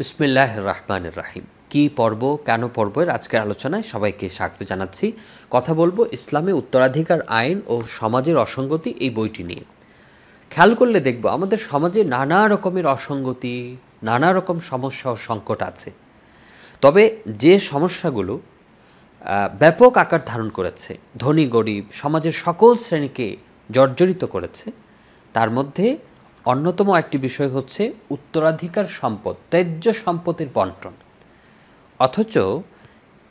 বিসমিল্লাহির রহমানির রহিম। কি পর্ব, কেন পর্বের আজকের আলোচনায় সবাইকে স্বাগত জানাচ্ছি। কথা বলবো ইসলামে উত্তরাধিকার আইন ও সমাজের অসঙ্গতি এই বইটি নিয়ে। খেয়াল করলে দেখব আমাদের সমাজে নানা রকমের অসঙ্গতি, নানা রকম সমস্যা ও সংকট আছে। তবে যে সমস্যাগুলো ব্যাপক আকার ধারণ করেছে, ধনী গরিব সমাজের সকল শ্রেণীকে জর্জরিত করেছে, তার মধ্যে অন্যতম একটি বিষয় হচ্ছে উত্তরাধিকার সম্পদ, ত্যায্য সম্পদের বন্টন। অথচ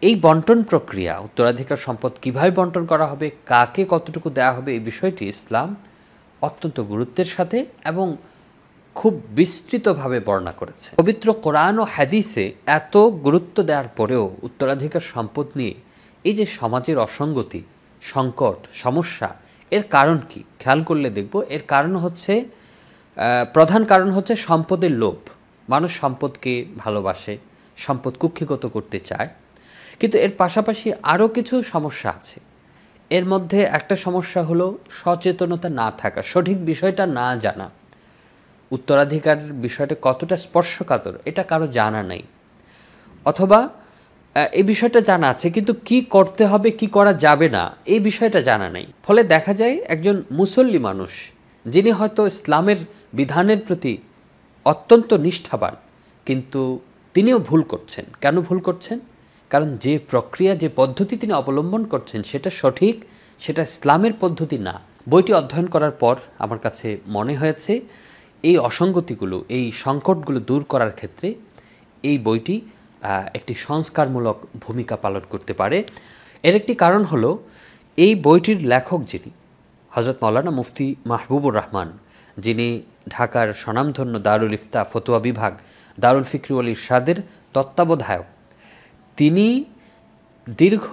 এই বন্টন প্রক্রিয়া, উত্তরাধিকার সম্পদ কীভাবে বন্টন করা হবে, কাকে কতটুকু দেওয়া হবে, এই বিষয়টি ইসলাম অত্যন্ত গুরুত্বের সাথে এবং খুব বিস্তৃতভাবে বর্ণনা করেছে। পবিত্র কোরআন ও হাদিসে এত গুরুত্ব দেওয়ার পরেও উত্তরাধিকার সম্পদ নিয়ে এই যে সমাজের অসঙ্গতি, সংকট, সমস্যা, এর কারণ কি? খেয়াল করলে দেখব এর কারণ হচ্ছে, প্রধান কারণ হচ্ছে সম্পদের লোভ। মানুষ সম্পদকে ভালোবাসে, সম্পদ কুক্ষিগত করতে চায়। কিন্তু এর পাশাপাশি আরও কিছু সমস্যা আছে। এর মধ্যে একটা সমস্যা হলো সচেতনতা না থাকা, সঠিক বিষয়টা না জানা। উত্তরাধিকার বিষয়টা কতটা স্পর্শকাতর এটা কারো জানা নাই, অথবা এই বিষয়টা জানা আছে কিন্তু কি করতে হবে, কি করা যাবে না, এই বিষয়টা জানা নাই। ফলে দেখা যায় একজন মুসল্লি মানুষ, যিনি হয়তো ইসলামের বিধানের প্রতি অত্যন্ত নিষ্ঠাবান, কিন্তু তিনিও ভুল করছেন। কেন ভুল করছেন? কারণ যে প্রক্রিয়া, যে পদ্ধতি তিনি অবলম্বন করছেন সেটা সঠিক, সেটা ইসলামের পদ্ধতি না। বইটি অধ্যয়ন করার পর আমার কাছে মনে হয়েছে এই অসঙ্গতিগুলো, এই সংকটগুলো দূর করার ক্ষেত্রে এই বইটি একটি সংস্কারমূলক ভূমিকা পালন করতে পারে। এর একটি কারণ হলো এই বইটির লেখক যিনি, হযরত মাওলানা মুফতি মাহবুবুর রহমান, যিনি ঢাকার স্বনামধন্য দারুল ইফতা ফতোয়া বিভাগ দারুল ফিকরি ওয়াল ইরশাদের তত্ত্বাবধায়ক, তিনি দীর্ঘ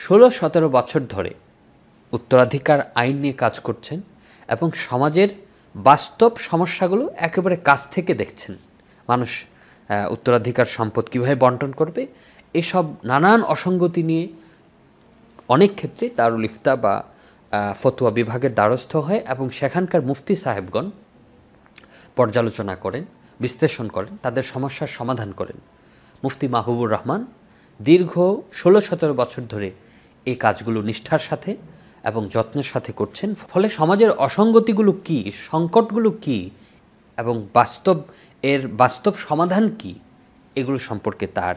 16-17 বছর ধরে উত্তরাধিকার আইন নিয়ে কাজ করছেন এবং সমাজের বাস্তব সমস্যাগুলো একেবারে কাছ থেকে দেখছেন। মানুষ উত্তরাধিকার সম্পদ কীভাবে বন্টন করবে, এসব নানান অসঙ্গতি নিয়ে অনেক ক্ষেত্রে দারুল ইফতা বা ফতোয়া বিভাগের দ্বারস্থ হয় এবং সেখানকার মুফতি সাহেবগণ পর্যালোচনা করেন, বিশ্লেষণ করেন, তাদের সমস্যার সমাধান করেন। মুফতি মাহবুবুর রহমান দীর্ঘ 16-17 বছর ধরে এই কাজগুলো নিষ্ঠার সাথে এবং যত্নের সাথে করছেন। ফলে সমাজের অসঙ্গতিগুলো কী, সংকটগুলো কী এবং বাস্তব সমাধান কী, এগুলো সম্পর্কে তার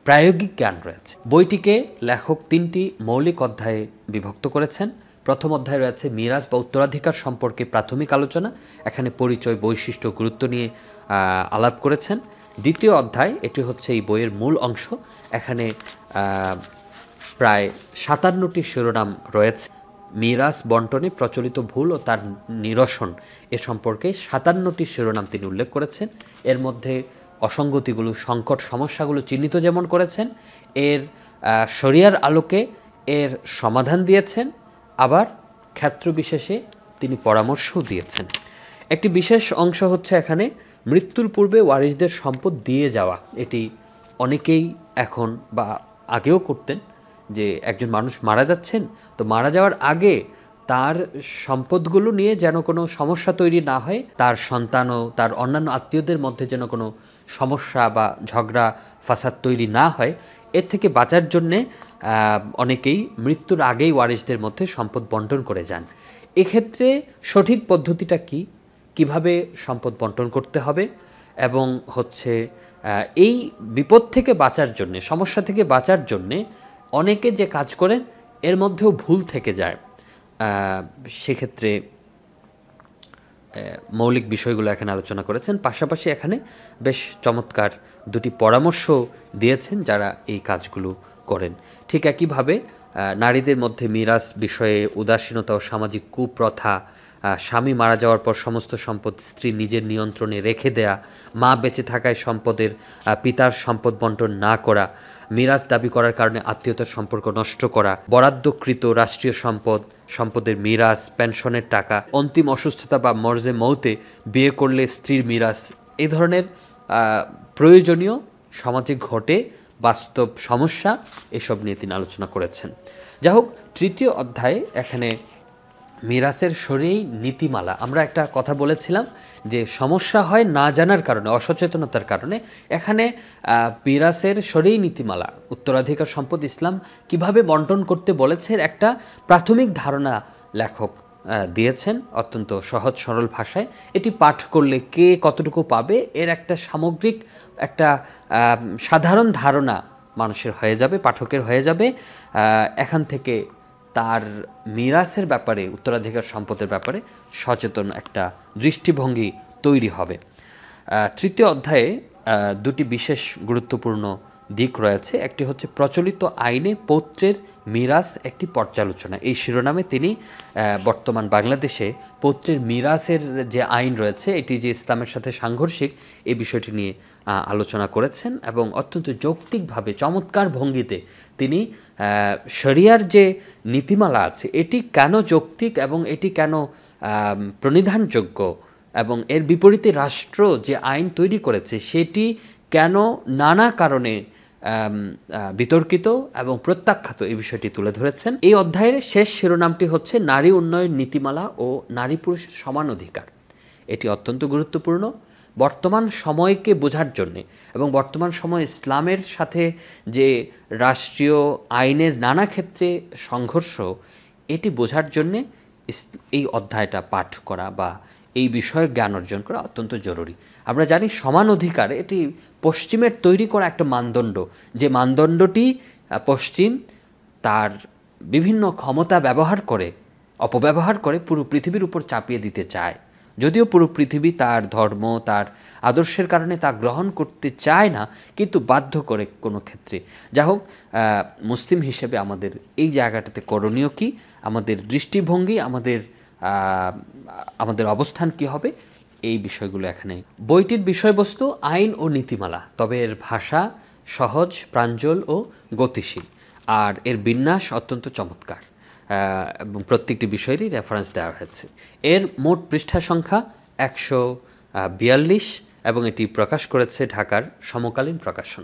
প্রায়োগিক জ্ঞান রয়েছে। বইটিকে লেখক 3টি মৌলিক অধ্যায়ে বিভক্ত করেছেন। প্রথম অধ্যায় রয়েছে মিরাজ বা উত্তরাধিকার সম্পর্কে প্রাথমিক আলোচনা, এখানে পরিচয়, বৈশিষ্ট্য, গুরুত্ব নিয়ে আলাপ করেছেন। দ্বিতীয় অধ্যায়, এটি হচ্ছে এই বইয়ের মূল অংশ, এখানে প্রায় 57টি শিরোনাম রয়েছে। মিরাজ বন্টনে প্রচলিত ভুল ও তার নিরসন এ সম্পর্কে 57টি শিরোনাম তিনি উল্লেখ করেছেন। এর মধ্যে অসঙ্গতিগুলো, সংকট, সমস্যাগুলো চিহ্নিত যেমন করেছেন, এর শরিয়ার আলোকে এর সমাধান দিয়েছেন, আবার ক্ষেত্রবিশেষে তিনি পরামর্শও দিয়েছেন। একটি বিশেষ অংশ হচ্ছে এখানে মৃত্যুর পূর্বে ওয়ারিসদের সম্পদ দিয়ে যাওয়া। এটি অনেকেই এখন বা আগেও করতেন, যে একজন মানুষ মারা যাচ্ছেন, তো মারা যাওয়ার আগে তার সম্পদগুলো নিয়ে যেন কোনো সমস্যা তৈরি না হয়, তার সন্তান ও তার অন্যান্য আত্মীয়দের মধ্যে যেন কোনো সমস্যা বা ঝগড়া ফাসাদ তৈরি না হয়, এর থেকে বাঁচার জন্যে অনেকেই মৃত্যুর আগেই ওয়ারিসদের মধ্যে সম্পদ বন্টন করে যান। এক্ষেত্রে সঠিক পদ্ধতিটা কি, কিভাবে সম্পদ বন্টন করতে হবে, এবং হচ্ছে এই বিপদ থেকে বাঁচার জন্যে, সমস্যা থেকে বাঁচার জন্যে অনেকে যে কাজ করেন এর মধ্যেও ভুল থেকে যায়, সেক্ষেত্রে মৌলিক বিষয়গুলো এখানে আলোচনা করেছেন। পাশাপাশি এখানে বেশ চমৎকার 2টি পরামর্শ দিয়েছেন যারা এই কাজগুলো করেন। ঠিক একইভাবে নারীদের মধ্যে মিরাজ বিষয়ে উদাসীনতা ও সামাজিক কুপ্রথা, স্বামী মারা যাওয়ার পর সমস্ত সম্পদ স্ত্রী নিজের নিয়ন্ত্রণে রেখে দেয়া, মা বেঁচে থাকায় সম্পদের পিতার সম্পদ বন্টন না করা, মিরাজ দাবি করার কারণে আত্মীয়তার সম্পর্ক নষ্ট করা, বরাদ্দকৃত রাষ্ট্রীয় সম্পদের মিরাজ, পেনশনের টাকা, অন্তিম অসুস্থতা বা মর্জে মৌতে বিয়ে করলে স্ত্রীর মিরাজ, এই ধরনের প্রয়োজনীয় সমাজে ঘটে বাস্তব সমস্যা, এসব নিয়ে তিনি আলোচনা করেছেন। যাই হোক, তৃতীয় অধ্যায়ে এখানে মিরাসের শরী নীতিমালা, আমরা একটা কথা বলেছিলাম যে সমস্যা হয় না জানার কারণে, অসচেতনতার কারণে। এখানে মিরাসের শরী নীতিমালা, উত্তরাধিকার সম্পদ ইসলাম কিভাবে বন্টন করতে বলেছে একটা প্রাথমিক ধারণা লেখক দিয়েছেন অত্যন্ত সহজ সরল ভাষায়। এটি পাঠ করলে কে কতটুকু পাবে এর একটা সামগ্রিক একটা সাধারণ ধারণা মানুষের হয়ে যাবে, পাঠকের হয়ে যাবে। এখান থেকে তার মিরাসের ব্যাপারে, উত্তরাধিকার সম্পদের ব্যাপারে সচেতন একটা দৃষ্টিভঙ্গি তৈরি হবে। তৃতীয় অধ্যায়ে দুটি বিশেষ গুরুত্বপূর্ণ দিক রয়েছে। একটি হচ্ছে প্রচলিত আইনে পৌত্রের মিরাস একটি পর্যালোচনা। এই শিরোনামে তিনি বর্তমান বাংলাদেশে পৌত্রের মিরাসের যে আইন রয়েছে এটি যে ইসলামের সাথে সাংঘর্ষিক, এই বিষয়টি নিয়ে আলোচনা করেছেন এবং অত্যন্ত যৌক্তিকভাবে চমৎকার ভঙ্গিতে তিনি শরিয়ার যে নীতিমালা আছে এটি কেন যৌক্তিক এবং এটি কেন প্রণিধানযোগ্য এবং এর বিপরীতে রাষ্ট্র যে আইন তৈরি করেছে সেটি কেন নানা কারণে বিতর্কিত এবং প্রত্যাখ্যাত, এই বিষয়টি তুলে ধরেছেন। এই অধ্যায়ের শেষ শিরোনামটি হচ্ছে নারী উন্নয়ন নীতিমালা ও নারী পুরুষের সমান অধিকার। এটি অত্যন্ত গুরুত্বপূর্ণ বর্তমান সময়কে বোঝার জন্যে এবং বর্তমান সময় ইসলামের সাথে যে রাষ্ট্রীয় আইনের নানা ক্ষেত্রে সংঘর্ষ, এটি বোঝার জন্যে এই অধ্যায়টা পাঠ করা বা এই বিষয়ে জ্ঞান অর্জন করা অত্যন্ত জরুরি। আমরা জানি সমান অধিকার এটি পশ্চিমের তৈরি করা একটা মানদণ্ড, যে মানদণ্ডটি পশ্চিম তার বিভিন্ন ক্ষমতা ব্যবহার করে, অপব্যবহার করে পুরো পৃথিবীর উপর চাপিয়ে দিতে চায়। যদিও পুরো পৃথিবী তার ধর্ম, তার আদর্শের কারণে তা গ্রহণ করতে চায় না, কিন্তু বাধ্য করে কোনো ক্ষেত্রে। যা হোক, মুসলিম হিসেবে আমাদের এই জায়গাটাতে করণীয় কি, আমাদের দৃষ্টিভঙ্গি, আমাদের অবস্থান কি হবে, এই বিষয়গুলো এখানে। বইটির বিষয়বস্তু আইন ও নীতিমালা, তবে এর ভাষা সহজ, প্রাঞ্জল ও গতিশীল, আর এর বিন্যাস অত্যন্ত চমৎকার এবং প্রত্যেকটি বিষয়েরই রেফারেন্স দেওয়া হয়েছে। এর মোট পৃষ্ঠা সংখ্যা 142 এবং এটি প্রকাশ করেছে ঢাকার সমকালীন প্রকাশন।